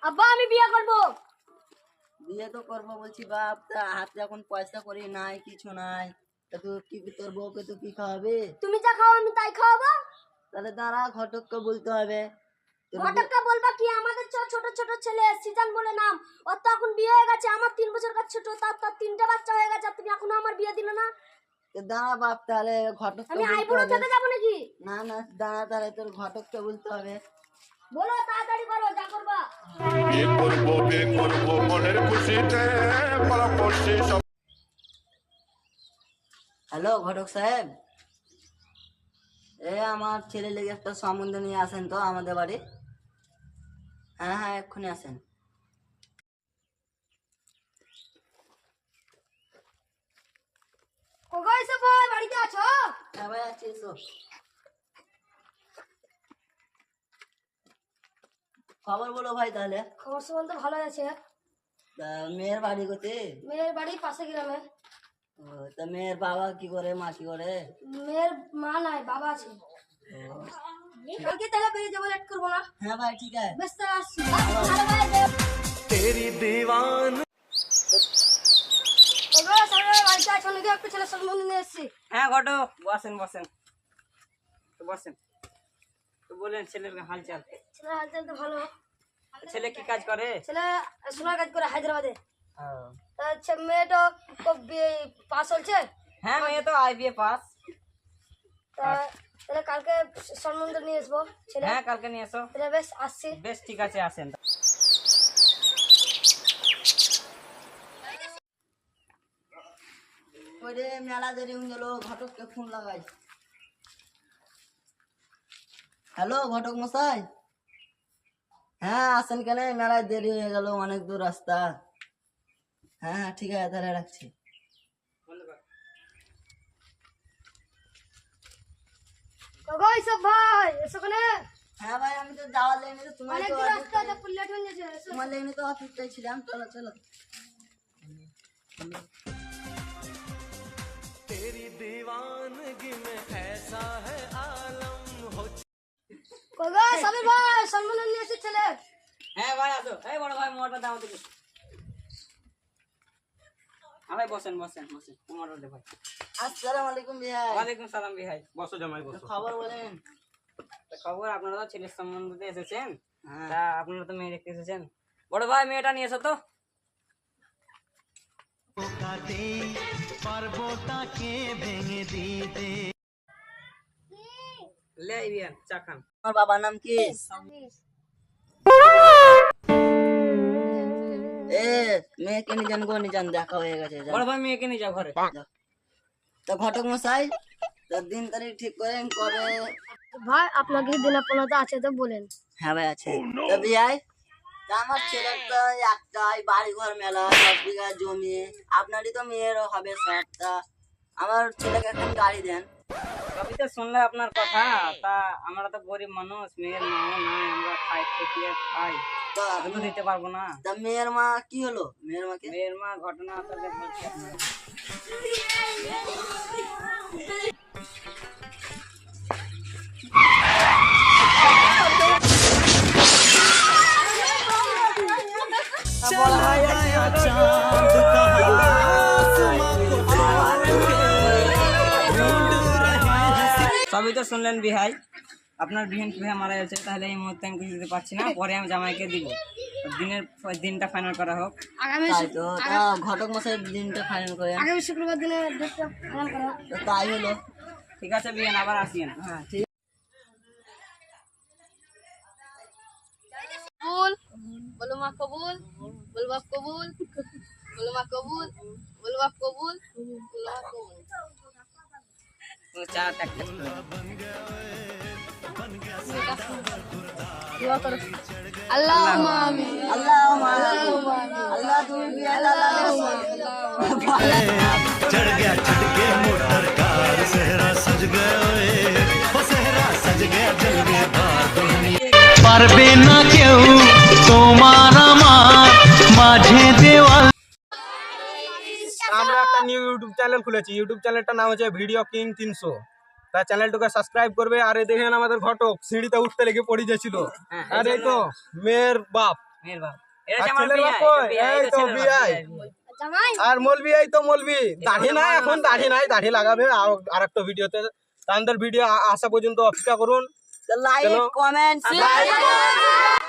আব্বা আমি বিয়ে করব। বিয়ে তো করবো বলছি বাপ, তা হাতে এখন পয়সা করি নাই, কিছু নাই। তা তুই কি তোর বউকে তো কি খাওয়াবে? তুমি যা খাও আমি তাই খাওয়াবো। তাহলে দাঁড়া, ঘটককে বলতে হবে। ঘটককে বলবা কি, আমাদের ছোট ছোট ছেলে সিজন বলে নাম, ওর তো এখন বিয়ে হয়ে গেছে, আমার 3 বছর কাছে ছোট, তার 3টে বাচ্চা হয়ে গেছে, তুমি এখনো আমার বিয়ে দিলে না। দাঁড়া বাপ, তাহলে ঘটককে আমি বলতে আইবুড়ো হবে। থেকে যাবো নাকি? না না দাঁড়া, তাহলে তোর ঘটককে বলতে হবে। বলো তাড়াতাড়ি করো, যা করবা। বিয়ে করবো মনের খুশিতে পরপরশি সব। হ্যালো ঘটক সাহেব, আমার ছেলে লেগে একটা সম্বন্ধ নিয়ে আসেন তো আমাদের বাড়ি। হ্যাঁ হ্যাঁ, এক্ষুনি আসেন। কোগো এসো ভাই, বাড়িতে আছো? হ্যাঁ ভাই আছি, এসো। খবর বলো ভাই তাহলে। খবর সবল তো ভালো আছে। তা মেয়ের বাড়ি কোথায়? মেয়ের বাড়ি পাশে গ্রামে। ও, তা মেয়ের বাবা কি করে, মা কি করে? মেয়ের মা নাই, বাবা আছে। কালকে তাহলে বেরিয়ে যাবো, লেট করবো না। হ্যাঁ ভাই ঠিক আছে। বেশ তাহলে আসছি। ভালো ভাই তেরি দিওয়ান। কোগো সামনে বাড়িতে আছো নাকি? একটা ছেলে সম্বন্ধ নিয়ে এসেছি। হ্যাঁ ঘটক, বসেন বসেন, তো বসেন, তো বলেন ছেলের হালচাল। ছেলের হালচাল তো ভালো। ছেলে কি কাজ করে? ছেলে সোনার কাজ করে হায়দ্রাবাদে। আচ্ছা, মেয়েটা পাস হচ্ছে। হ্যাঁ মেয়ে তো IBA পাস। তাহলে কালকে সম্বন্ধ নিয়ে আসবো ছেলে। হ্যাঁ কালকে নিয়ে এসো। তাহলে বেশ আসছি। বেশ ঠিক আছে, আসেন। ওই রে, মেলা দেরি হয়ে গেল, ঘটককে ফোন লাগাই। হ্যালো ঘটক মশাই, হ্যাঁ আসেন কেন? মেলায় দেরি হয়ে গেল, অনেক দূর রাস্তা। হ্যাঁ হ্যাঁ ঠিক আছে, তাহলে রাখছি। কোগো এসো ভাই, এসো কেনে? হ্যাঁ ভাই, আমি তো যাওয়ার লেগে তো তোমার অনেক তো দূর রাস্তা আছে, ফুল লেট হয়ে যাচ্ছে। এসো। তোমার লেগে তো অপেক্ষায় ছিলাম। চলো চলো। तेरी दीवानगी में ऐसा है आलम हो। কোগো সাবির ভাই, সম্বন্ধ নিয়ে এসেছি ছেলে। হ্যাঁ ভাই আসো। এই বড় ভাই মোটর দাও দিকে। হ্যাঁ ভাই বসেন বসেন বসেন, মোটর দে ভাই। আসসালামু আলাইকুম ভাই। ওয়ালাইকুম সালাম ভাই। বসো জামাই বসো। খবর বলেন। তা খবর, আপনারা তো ছেলের সম্বন্ধে এসেছেন, হ্যাঁ। তা আপনারা তো মেয়ে দেখতে এসেছেন। বড় ভাই মেয়েটা নিয়ে এসো তো। লে আইবিয়ান চা খান। আমার বাবার নাম কি? মেয়েকে নিজান গো, নিজান দেখা হয়ে গেছে। যাও। বড় ভাই মেয়েকে নিয়ে যাও ঘরে। তো ঘটক মশাই, তো দিন তারিখ ঠিক করেন কবে? ভাই আপনাকে দিনা পনেরোটা আছে তো বলেন। হ্যাঁ ভাই আছে। তো বিয়াই, তা আমার ছেলের তো একটাই বাড়ি ঘর মেলা, 10 বিঘা জমি। আপনারই তো মেয়েরও হবে সব। তা আমার ছেলেকে এখন গাড়ি দেন। সবই তো শুনলে আপনার কথা, তা আমরা তো গরিব মানুষ, মেয়ের মাও নাই, আমরা খাই খেটিয়ে খাই, তা তো দিতে পারবো না। তা মেয়ের মা কি হলো? মেয়ের মাকে মেয়ের মা ঘটনা আপনাকে বলছি আপনার। সবই তো শুনলেন বিহাই, আপনার বিহান কিভাবে মারা যাচ্ছে। তাহলে এই মুহূর্তে আমি কিছু দিতে পারছি না, পরে আমি জামাইকে দিব। দিনটা ফাইনাল করা হোক। আগামী তাই তো। তা ঘটক মশাই দিনটা ফাইনাল করেন। আগামী শুক্রবার দিনে ডেটটা ফাইনাল করো। তো তাই হলো। ঠিক আছে বিহান, আবার আসিয়েন। হ্যাঁ ঠিক। কবুল, বলো মা কবুল, বলো বাপ কবুল, বলো মা কবুল, বলো বাপ কবুল, বলো মা কবুল। চা ত্যাগ করতে দোয়া করো। আল্লাহুম্মা আমিন। আল্লাহুম্মা আল্লাহ তুমি বিয়া লাগাও। चढ़ गया मोटर कार सेहरा सज गया ओ सेहरा सज गया जल गया बार दुनिया पारबे ना केउ তোমার আমার মাঝে দেওয়াল। আমরা একটা নিউ ইউটিউব চ্যানেল খুলেছি। ইউটিউব চ্যানেলটার নাম হচ্ছে ভিডিও কিং 300। তার চ্যানেলটাকে সাবস্ক্রাইব করবে। আর এই দেখেন আমাদের ঘটক সিঁড়িতে উঠতে লেগে পড়ে যাচ্ছিল। আর এই তো মেয়ের বাপ মেয়ের বাপ, এটা আর হচ্ছে আমার ছেলের বাপ বিয়াই, কই? এটা বিয়াই, এই এটা তো ছেলের বাপ, বিয়াই। বিয়াই। জামাই আর মলবি, এই তো মলবি, দাড়ি নাই এখন, দাড়ি নাই, দাড়ি লাগাবে আর একটা ভিডিওতে। তাদের ভিডিও আসা পর্যন্ত অপেক্ষা করুন। লাইক চলো। Comment share